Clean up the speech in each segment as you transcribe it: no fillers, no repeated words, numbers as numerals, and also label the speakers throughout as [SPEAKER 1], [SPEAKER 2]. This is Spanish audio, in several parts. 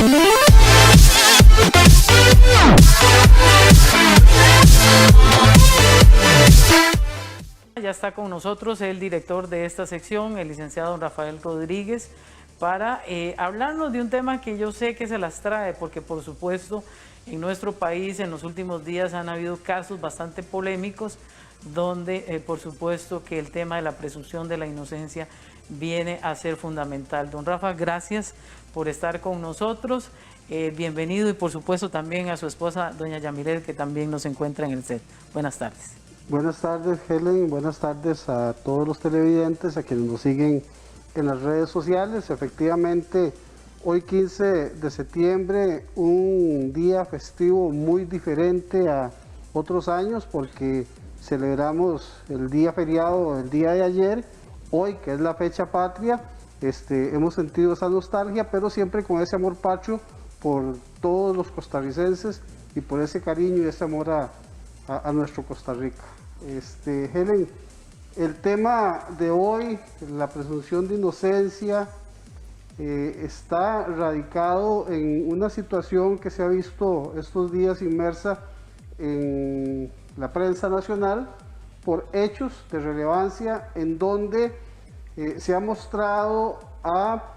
[SPEAKER 1] Ya está con nosotros el director de esta sección, el licenciado Rafael Rodríguez, para hablarnos de un tema que yo sé que se las trae, porque por supuesto en nuestro país en los últimos días han habido casos bastante polémicos, donde por supuesto que el tema de la presunción de la inocencia viene a ser fundamental. Don Rafa, gracias por estar con nosotros, bienvenido, y por supuesto también a su esposa, doña Yamilet, que también nos encuentra en el set. Buenas tardes.
[SPEAKER 2] Buenas tardes, Helen. Buenas tardes a todos los televidentes, a quienes nos siguen en las redes sociales. Efectivamente, hoy 15 de septiembre, un día festivo muy diferente a otros años, porque celebramos el día feriado, el día de ayer. Hoy, que es la fecha patria, hemos sentido esa nostalgia, pero siempre con ese amor patrio por todos los costarricenses y por ese cariño y ese amor a nuestro Costa Rica. Helen, el tema de hoy, la presunción de inocencia, está radicado en una situación que se ha visto estos días inmersa en la prensa nacional por hechos de relevancia en donde se ha mostrado a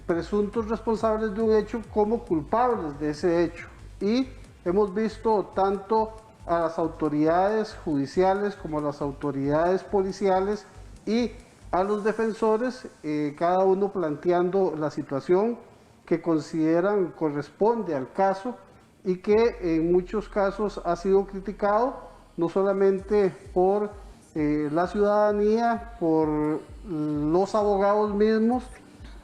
[SPEAKER 2] presuntos responsables de un hecho como culpables de ese hecho, y hemos visto tanto a las autoridades judiciales como a las autoridades policiales y a los defensores, cada uno planteando la situación que consideran corresponde al caso y que en muchos casos ha sido criticado no solamente por la ciudadanía, por los abogados mismos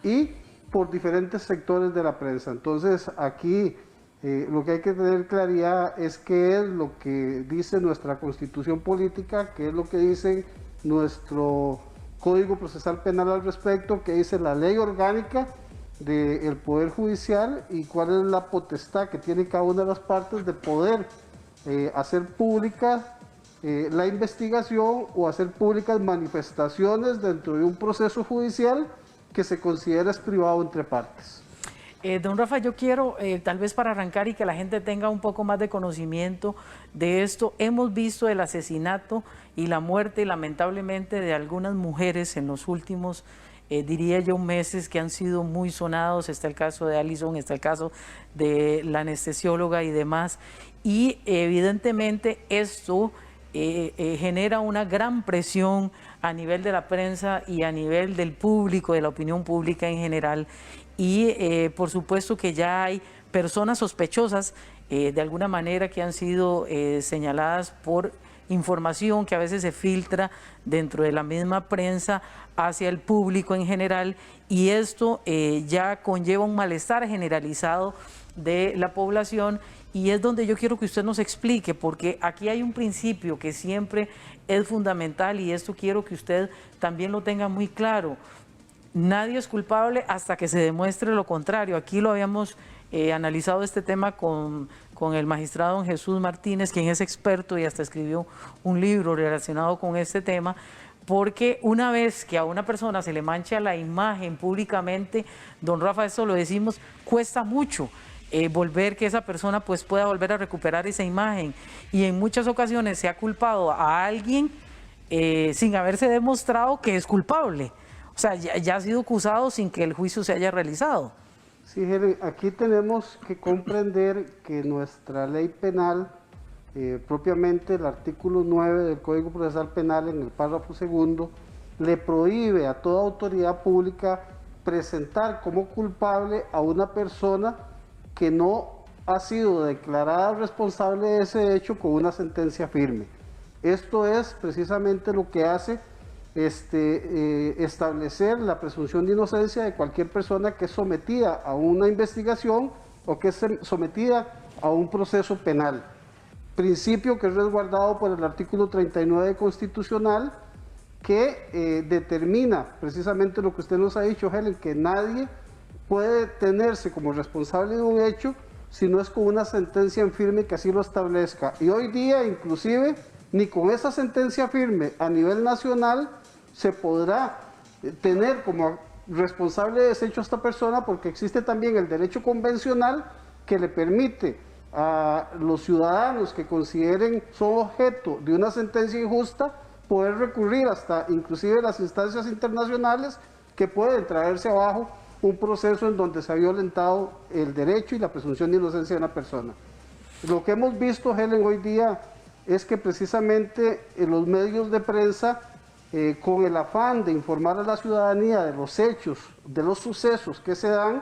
[SPEAKER 2] y por diferentes sectores de la prensa. Entonces aquí lo que hay que tener claridad es qué es lo que dice nuestra Constitución Política, qué es lo que dice nuestro Código Procesal Penal al respecto, qué dice la Ley Orgánica del Poder Judicial y cuál es la potestad que tiene cada una de las partes de poder hacer pública la investigación o hacer públicas manifestaciones dentro de un proceso judicial que se considera es privado entre partes.
[SPEAKER 1] Don Rafa, yo quiero, tal vez para arrancar y que la gente tenga un poco más de conocimiento de esto, hemos visto el asesinato y la muerte, lamentablemente, de algunas mujeres en los últimos, diría yo, meses, que han sido muy sonados. Está el caso de Alison, está el caso de la anestesióloga y demás, y evidentemente esto genera una gran presión a nivel de la prensa y a nivel del público, de la opinión pública en general. Y por supuesto que ya hay personas sospechosas de alguna manera que han sido señaladas por información que a veces se filtra dentro de la misma prensa hacia el público en general, y esto ya conlleva un malestar generalizado de la población, y es donde yo quiero que usted nos explique, porque aquí hay un principio que siempre es fundamental, y esto quiero que usted también lo tenga muy claro. Nadie es culpable hasta que se demuestre lo contrario. Aquí lo habíamos analizado este tema con el magistrado don Jesús Martínez, quien es experto y hasta escribió un libro relacionado con este tema, porque una vez que a una persona se le mancha la imagen públicamente, don Rafa, esto lo decimos, cuesta mucho volver que esa persona pues pueda volver a recuperar esa imagen, y en muchas ocasiones se ha culpado a alguien sin haberse demostrado que es culpable. O sea, ya ha sido acusado sin que el juicio se haya realizado.
[SPEAKER 2] Sí, Helen, aquí tenemos que comprender que nuestra ley penal, propiamente el artículo 9 del Código Procesal Penal, en el párrafo segundo, le prohíbe a toda autoridad pública presentar como culpable a una persona que no ha sido declarada responsable de ese hecho con una sentencia firme. Esto es precisamente lo que hace establecer la presunción de inocencia de cualquier persona que es sometida a una investigación o que es sometida a un proceso penal. Principio que es resguardado por el artículo 39 constitucional, que determina precisamente lo que usted nos ha dicho, Helen, que nadie puede tenerse como responsable de un hecho si no es con una sentencia en firme que así lo establezca. Y hoy día, inclusive, ni con esa sentencia firme a nivel nacional se podrá tener como responsable de ese hecho a esta persona, porque existe también el derecho convencional que le permite a los ciudadanos que consideren son objeto de una sentencia injusta poder recurrir hasta inclusive las instancias internacionales que pueden traerse abajo un proceso en donde se ha violentado el derecho y la presunción de inocencia de una persona. Lo que hemos visto, Helen, hoy día es que precisamente en los medios de prensa, con el afán de informar a la ciudadanía de los hechos, de los sucesos que se dan,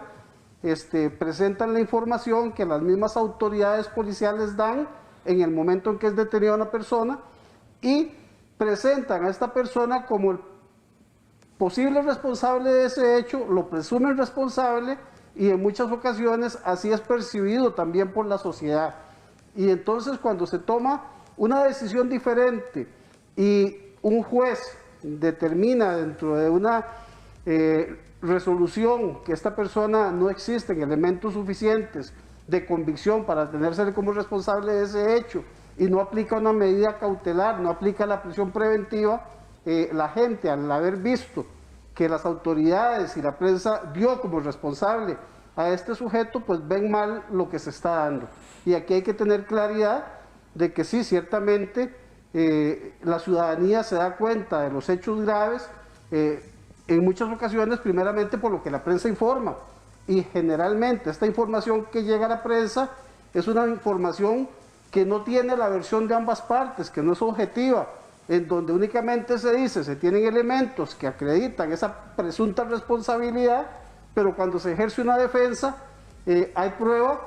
[SPEAKER 2] presentan la información que las mismas autoridades policiales dan en el momento en que es detenida una persona y presentan a esta persona como el posible responsable de ese hecho, lo presumen responsable y en muchas ocasiones así es percibido también por la sociedad. Y entonces cuando se toma una decisión diferente y un juez determina dentro de una resolución que esta persona no existen elementos suficientes de convicción para tenerse como responsable de ese hecho y no aplica una medida cautelar, no aplica la prisión preventiva, la gente al haber visto que las autoridades y la prensa dio como responsable a este sujeto, pues ven mal lo que se está dando. Y aquí hay que tener claridad de que sí, ciertamente la ciudadanía se da cuenta de los hechos graves, en muchas ocasiones primeramente por lo que la prensa informa, y generalmente esta información que llega a la prensa es una información que no tiene la versión de ambas partes, que no es objetiva, en donde únicamente se dice, se tienen elementos que acreditan esa presunta responsabilidad, pero cuando se ejerce una defensa, hay prueba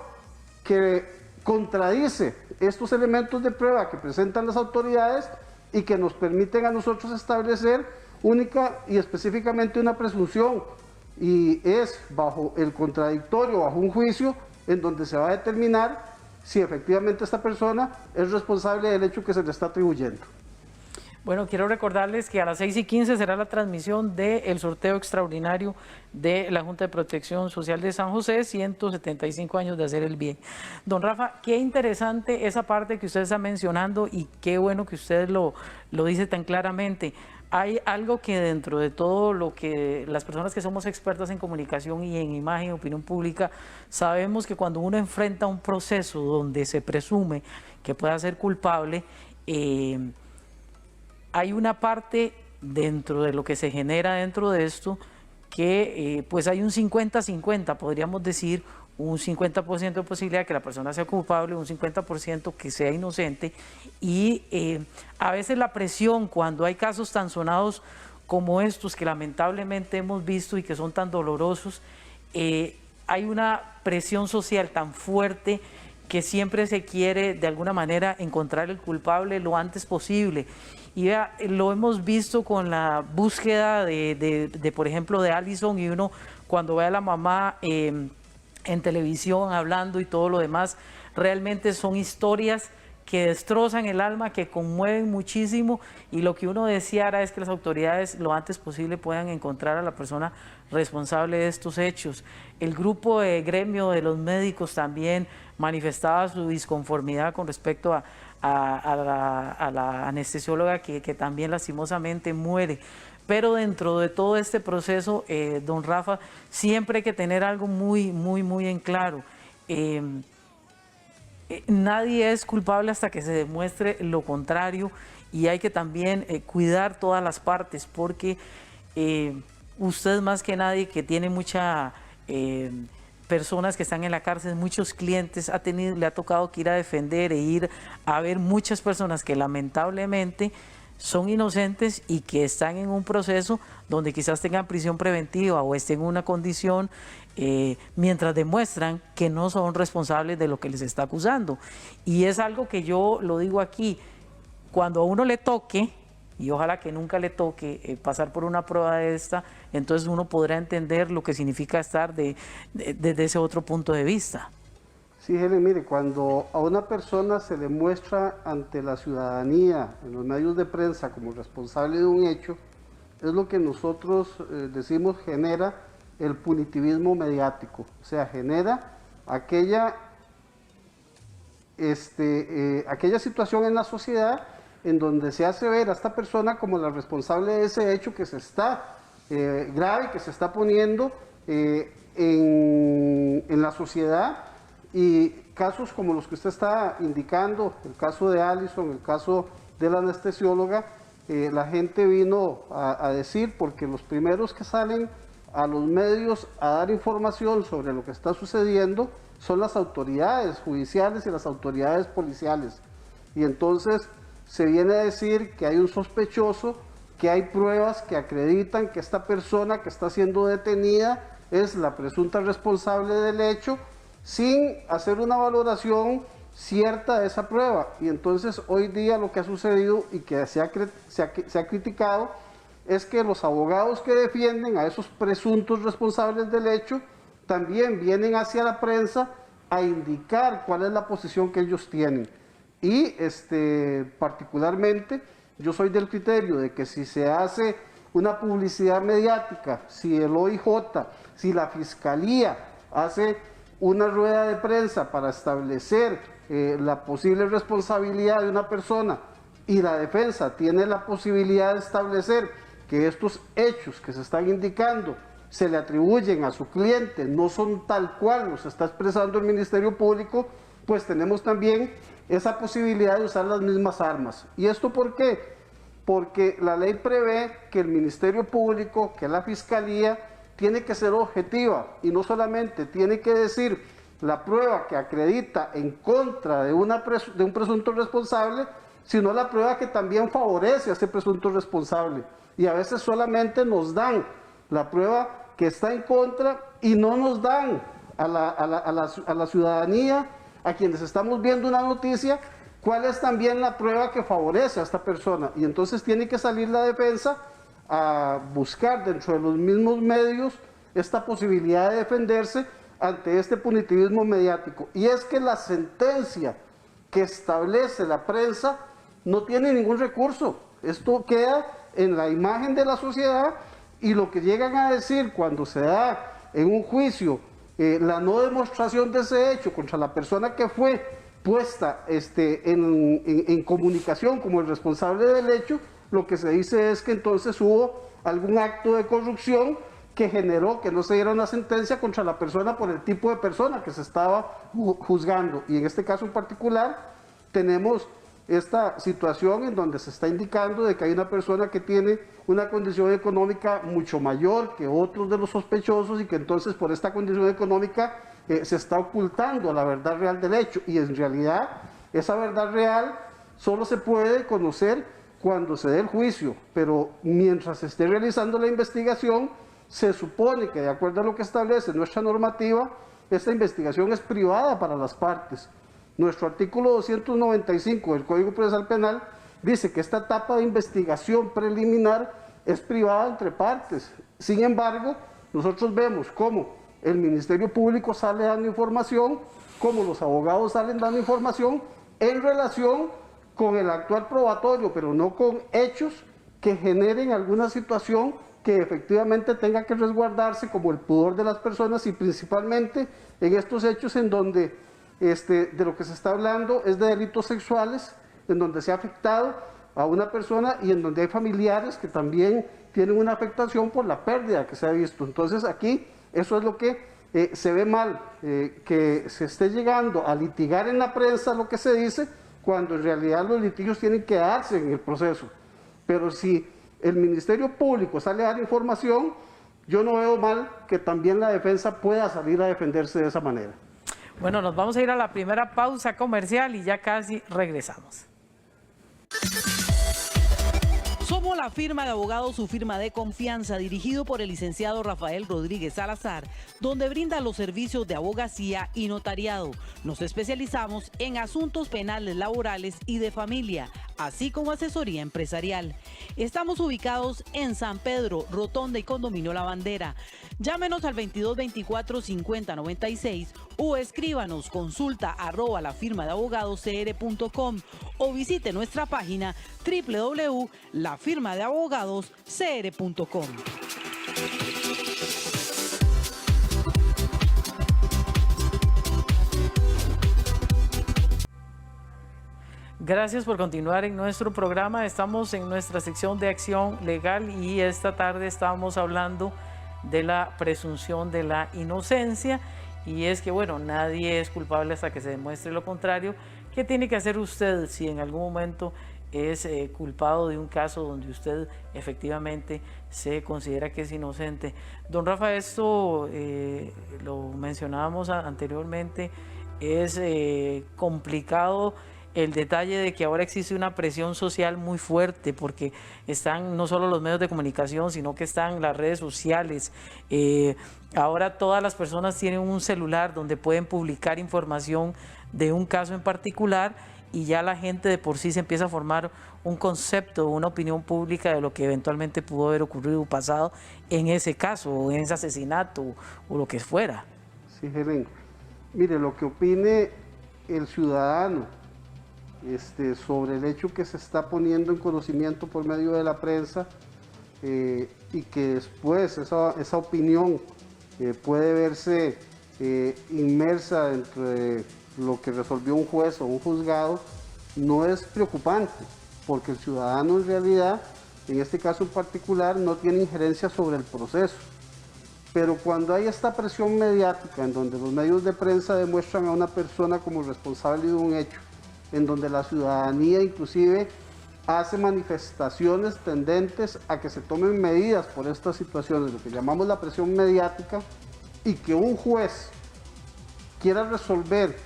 [SPEAKER 2] que contradice estos elementos de prueba que presentan las autoridades y que nos permiten a nosotros establecer única y específicamente una presunción, y es bajo el contradictorio, bajo un juicio, en donde se va a determinar si efectivamente esta persona es responsable del hecho que se le está atribuyendo.
[SPEAKER 1] Bueno, quiero recordarles que a las 6:15 será la transmisión del sorteo extraordinario de la Junta de Protección Social de San José, 175 años de hacer el bien. Don Rafa, qué interesante esa parte que usted está mencionando y qué bueno que usted lo dice tan claramente. Hay algo que dentro de todo lo que las personas que somos expertas en comunicación y en imagen y opinión pública, sabemos que cuando uno enfrenta un proceso donde se presume que pueda ser culpable, hay una parte dentro de lo que se genera dentro de esto que pues hay un 50-50, podríamos decir, un 50% de posibilidad de que la persona sea culpable, un 50% que sea inocente, y a veces la presión cuando hay casos tan sonados como estos que lamentablemente hemos visto y que son tan dolorosos, hay una presión social tan fuerte que siempre se quiere de alguna manera encontrar el culpable lo antes posible. Y lo hemos visto con la búsqueda de por ejemplo, de Alison, y uno cuando ve a la mamá en televisión hablando y todo lo demás, realmente son historias que destrozan el alma, que conmueven muchísimo, y lo que uno deseara es que las autoridades lo antes posible puedan encontrar a la persona responsable de estos hechos. El grupo de gremio de los médicos también manifestaba su disconformidad con respecto a la anestesióloga que también lastimosamente muere. Pero dentro de todo este proceso, don Rafa, siempre hay que tener algo muy en claro. Nadie es culpable hasta que se demuestre lo contrario, y hay que también cuidar todas las partes, porque usted más que nadie que tiene mucha personas que están en la cárcel, muchos clientes, le ha tocado que ir a defender e ir a ver muchas personas que lamentablemente son inocentes y que están en un proceso donde quizás tengan prisión preventiva o estén en una condición mientras demuestran que no son responsables de lo que les está acusando. Y es algo que yo lo digo aquí, cuando a uno le toque, y ojalá que nunca le toque pasar por una prueba de esta, entonces uno podrá entender lo que significa estar desde ese otro punto de vista.
[SPEAKER 2] Sí, Helen, mire, cuando a una persona se le muestra ante la ciudadanía, en los medios de prensa, como responsable de un hecho, es lo que nosotros decimos genera el punitivismo mediático, o sea, genera aquella situación en la sociedad en donde se hace ver a esta persona como la responsable de ese hecho que se está grave que se está poniendo en la sociedad, y casos como los que usted está indicando, el caso de Alison, el caso de la anestesióloga, la gente vino a decir, porque los primeros que salen a los medios a dar información sobre lo que está sucediendo son las autoridades judiciales y las autoridades policiales. Y entonces se viene a decir que hay un sospechoso, que hay pruebas que acreditan que esta persona que está siendo detenida es la presunta responsable del hecho, sin hacer una valoración cierta de esa prueba. Y entonces hoy día lo que ha sucedido y que se ha criticado es que los abogados que defienden a esos presuntos responsables del hecho también vienen hacia la prensa a indicar cuál es la posición que ellos tienen. Y particularmente yo soy del criterio de que si se hace una publicidad mediática, si el OIJ, si la Fiscalía hace una rueda de prensa para establecer la posible responsabilidad de una persona, y la defensa tiene la posibilidad de establecer que estos hechos que se están indicando se le atribuyen a su cliente, no son tal cual los está expresando el Ministerio Público, pues tenemos también esa posibilidad de usar las mismas armas. ¿Y esto por qué? Porque la ley prevé que el Ministerio Público, que la Fiscalía, tiene que ser objetiva y no solamente tiene que decir la prueba que acredita en contra de un presunto responsable, sino la prueba que también favorece a ese presunto responsable. Y a veces solamente nos dan la prueba que está en contra y no nos dan a la ciudadanía, a quienes estamos viendo una noticia, cuál es también la prueba que favorece a esta persona. Y entonces tiene que salir la defensa a buscar dentro de los mismos medios esta posibilidad de defenderse ante este punitivismo mediático. Y es que la sentencia que establece la prensa no tiene ningún recurso. Esto queda en la imagen de la sociedad, y lo que llegan a decir cuando se da en un juicio la no demostración de ese hecho contra la persona que fue puesta en comunicación como el responsable del hecho, lo que se dice es que entonces hubo algún acto de corrupción que generó que no se diera una sentencia contra la persona por el tipo de persona que se estaba juzgando. Y en este caso en particular tenemos esta situación en donde se está indicando de que hay una persona que tiene una condición económica mucho mayor que otros de los sospechosos, y que entonces por esta condición económica se está ocultando la verdad real del hecho. Y en realidad esa verdad real solo se puede conocer cuando se dé el juicio, pero mientras se esté realizando la investigación, se supone que de acuerdo a lo que establece nuestra normativa, esta investigación es privada para las partes. Nuestro artículo 295 del Código Procesal Penal dice que esta etapa de investigación preliminar es privada entre partes. Sin embargo, nosotros vemos cómo el Ministerio Público sale dando información, cómo los abogados salen dando información en relación con el actuar probatorio, pero no con hechos que generen alguna situación que efectivamente tenga que resguardarse, como el pudor de las personas, y principalmente en estos hechos en donde de lo que se está hablando es de delitos sexuales, en donde se ha afectado a una persona y en donde hay familiares que también tienen una afectación por la pérdida que se ha visto. Entonces aquí eso es lo que se ve mal, que se esté llegando a litigar en la prensa lo que se dice, cuando en realidad los litigios tienen que darse en el proceso. Pero si el Ministerio Público sale a dar información, yo no veo mal que también la defensa pueda salir a defenderse de esa manera.
[SPEAKER 1] Bueno, nos vamos a ir a la primera pausa comercial y ya casi regresamos.
[SPEAKER 3] Somos la firma de abogados, su firma de confianza, dirigido por el licenciado Rafael Rodríguez Salazar, donde brinda los servicios de abogacía y notariado. Nos especializamos en asuntos penales, laborales y de familia, así como asesoría empresarial. Estamos ubicados en San Pedro, Rotonda y Condominio La Bandera. Llámenos al 2224-5096 o escríbanos consulta@lafirmadeabogadoscr.com o visite nuestra página www.lafirmadeabogadoscr.com.
[SPEAKER 1] Gracias por continuar en nuestro programa. Estamos en nuestra sección de acción legal y esta tarde estábamos hablando de la presunción de la inocencia, y es que, bueno, nadie es culpable hasta que se demuestre lo contrario. ¿Qué tiene que hacer usted si en algún momento es culpado de un caso donde usted efectivamente se considera que es inocente? Don Rafa, esto lo mencionábamos anteriormente, es complicado el detalle de que ahora existe una presión social muy fuerte, porque están no solo los medios de comunicación, sino que están las redes sociales. Ahora todas las personas tienen un celular donde pueden publicar información de un caso en particular, y ya la gente de por sí se empieza a formar un concepto, una opinión pública de lo que eventualmente pudo haber ocurrido pasado en ese caso, o en ese asesinato, o lo que fuera.
[SPEAKER 2] Sí, Helen. Mire, lo que opine el ciudadano sobre el hecho que se está poniendo en conocimiento por medio de la prensa, y que después esa opinión puede verse inmersa entre lo que resolvió un juez o un juzgado, no es preocupante, porque el ciudadano en realidad, en este caso en particular, no tiene injerencia sobre el proceso. Pero cuando hay esta presión mediática en donde los medios de prensa demuestran a una persona como responsable de un hecho, en donde la ciudadanía inclusive hace manifestaciones tendentes a que se tomen medidas por estas situaciones, lo que llamamos la presión mediática, y que un juez quiera resolver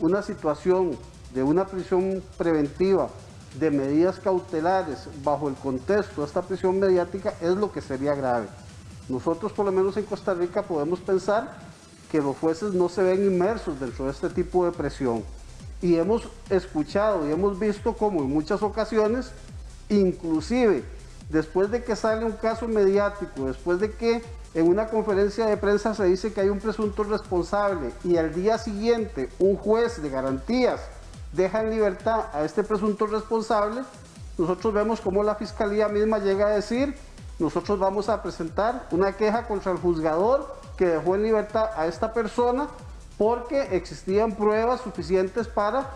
[SPEAKER 2] una situación de una prisión preventiva, de medidas cautelares, bajo el contexto de esta presión mediática, es lo que sería grave. Nosotros, por lo menos en Costa Rica, podemos pensar que los jueces no se ven inmersos dentro de este tipo de presión. Y hemos escuchado y hemos visto cómo en muchas ocasiones, inclusive después de que sale un caso mediático, después de que en una conferencia de prensa se dice que hay un presunto responsable y al día siguiente un juez de garantías deja en libertad a este presunto responsable, nosotros vemos cómo la fiscalía misma llega a decir: nosotros vamos a presentar una queja contra el juzgador que dejó en libertad a esta persona porque existían pruebas suficientes para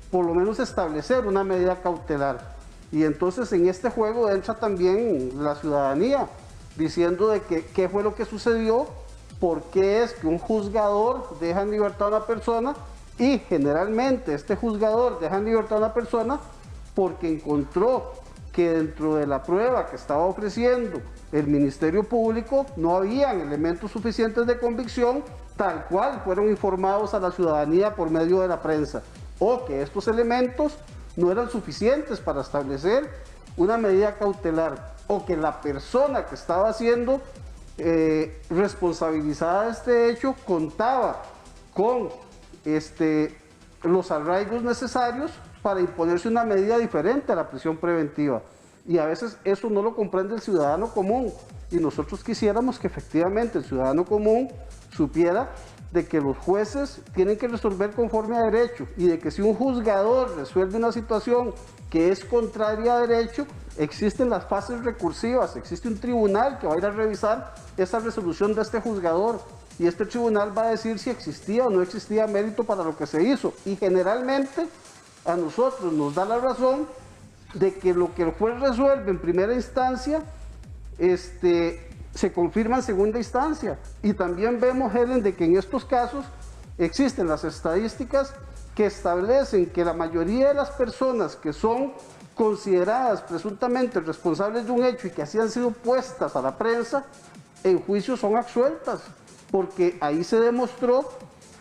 [SPEAKER 2] por lo menos establecer una medida cautelar. Y entonces en este juego entra también la ciudadanía, diciendo de que qué fue lo que sucedió, por qué es que un juzgador deja en libertad a una persona, y generalmente este juzgador deja en libertad a una persona porque encontró que dentro de la prueba que estaba ofreciendo el Ministerio Público no habían elementos suficientes de convicción, tal cual fueron informados a la ciudadanía por medio de la prensa, o que estos elementos no eran suficientes para establecer una medida cautelar, o que la persona que estaba siendo responsabilizada de este hecho contaba con los arraigos necesarios para imponerse una medida diferente a la prisión preventiva. Y a veces eso no lo comprende el ciudadano común, y nosotros quisiéramos que efectivamente el ciudadano común supiera de que los jueces tienen que resolver conforme a derecho, y de que si un juzgador resuelve una situación que es contraria a derecho, existen las fases recursivas, existe un tribunal que va a ir a revisar esa resolución de este juzgador, y este tribunal va a decir si existía o no existía mérito para lo que se hizo, y generalmente a nosotros nos da la razón de que lo que el juez resuelve en primera instancia se confirma en segunda instancia. Y también vemos, Helen, de que en estos casos existen las estadísticas que establecen que la mayoría de las personas que son consideradas presuntamente responsables de un hecho y que así han sido puestas a la prensa, en juicio son absueltas, porque ahí se demostró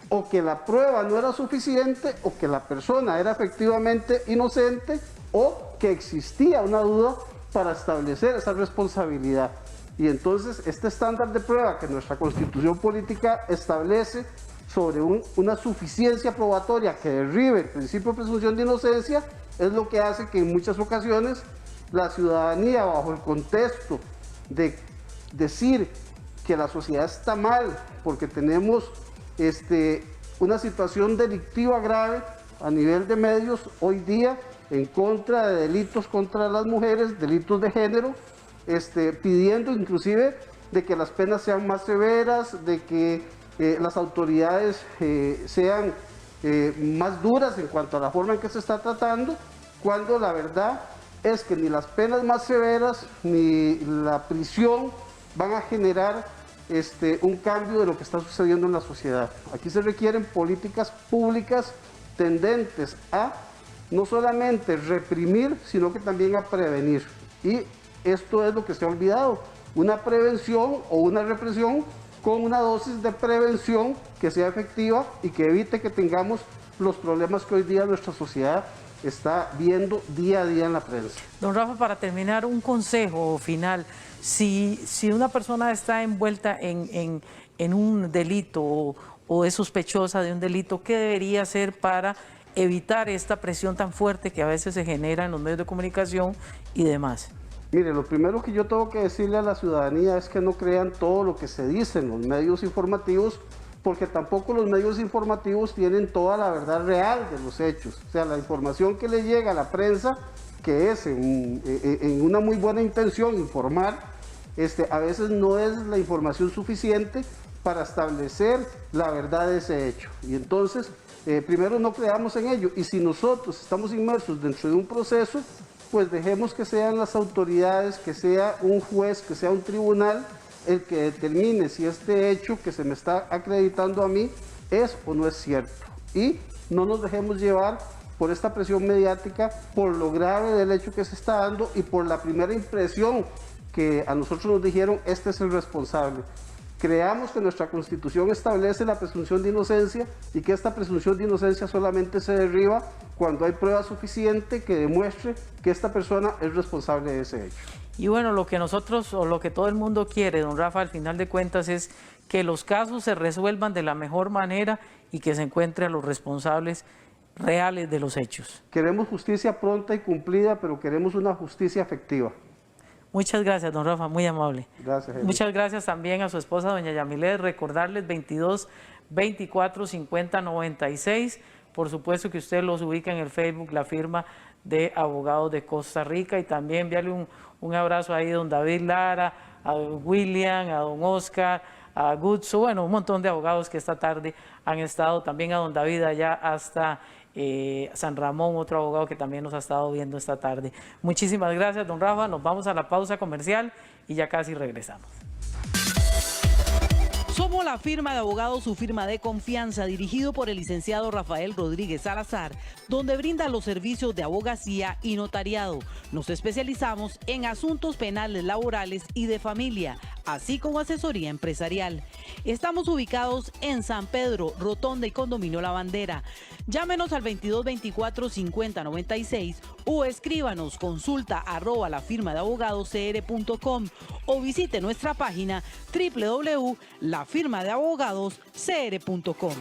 [SPEAKER 2] o que la prueba no era suficiente, o que la persona era efectivamente inocente, o que existía una duda para establecer esa responsabilidad. Y entonces este estándar de prueba que nuestra Constitución política establece sobre una suficiencia probatoria que derribe el principio de presunción de inocencia, es lo que hace que en muchas ocasiones la ciudadanía, bajo el contexto de decir que la sociedad está mal porque tenemos una situación delictiva grave a nivel de medios hoy día en contra de delitos contra las mujeres, delitos de género, pidiendo inclusive de que las penas sean más severas, de que las autoridades sean más duras en cuanto a la forma en que se está tratando, cuando la verdad es que ni las penas más severas ni la prisión van a generar un cambio de lo que está sucediendo en la sociedad. Aquí se requieren políticas públicas tendentes a no solamente reprimir, sino que también a prevenir. Y esto es lo que se ha olvidado, una prevención o una represión con una dosis de prevención que sea efectiva y que evite que tengamos los problemas que hoy día nuestra sociedad está viendo día a día en la prensa.
[SPEAKER 1] Don Rafa, para terminar, un consejo final. Si una persona está envuelta en un delito o es sospechosa de un delito, ¿qué debería hacer para evitar esta presión tan fuerte que a veces se genera en los medios de comunicación y demás?
[SPEAKER 2] Mire, lo primero que yo tengo que decirle a la ciudadanía es que no crean todo lo que se dice en los medios informativos, porque tampoco los medios informativos tienen toda la verdad real de los hechos. O sea, la información que le llega a la prensa, que es en una muy buena intención informar, a veces no es la información suficiente para establecer la verdad de ese hecho. Y entonces, primero no creamos en ello. Y si nosotros estamos inmersos dentro de un proceso, pues dejemos que sean las autoridades, que sea un juez, que sea un tribunal, el que determine si este hecho que se me está acreditando a mí es o no es cierto. Y no nos dejemos llevar por esta presión mediática, por lo grave del hecho que se está dando y por la primera impresión que a nosotros nos dijeron, este es el responsable. Creamos que nuestra Constitución establece la presunción de inocencia y que esta presunción de inocencia solamente se derriba cuando hay prueba suficiente que demuestre que esta persona es responsable de ese hecho.
[SPEAKER 1] Y bueno, lo que nosotros o lo que todo el mundo quiere, don Rafa, al final de cuentas es que los casos se resuelvan de la mejor manera y que se encuentre a los responsables reales de los hechos.
[SPEAKER 2] Queremos justicia pronta y cumplida, pero queremos una justicia efectiva.
[SPEAKER 1] Muchas gracias, don Rafa, muy amable.
[SPEAKER 2] Gracias, Helen.
[SPEAKER 1] Muchas gracias también a su esposa, doña Yamilet. Recordarles 22 24 50 96. Por supuesto que usted los ubica en el Facebook, la firma de abogados de Costa Rica. Y también enviarle un abrazo ahí a don David Lara, a don William, a don Oscar, a Gutso, bueno, un montón de abogados que esta tarde han estado. También a don David allá hasta San Ramón, otro abogado que también nos ha estado viendo esta tarde. Muchísimas gracias, don Rafa. Nos vamos a la pausa comercial y ya casi regresamos.
[SPEAKER 3] Somos la firma de abogados, su firma de confianza, dirigido por el licenciado Rafael Rodríguez Salazar, donde brinda los servicios de abogacía y notariado. Nos especializamos en asuntos penales, laborales y de familia, así como asesoría empresarial. Estamos ubicados en San Pedro, Rotonda y Condominio La Bandera. Llámenos al 22 24 50 96 o escríbanos consulta@lafirmadeabogadoscr.com o visite nuestra página www.lafirmadeabogadoscr.com.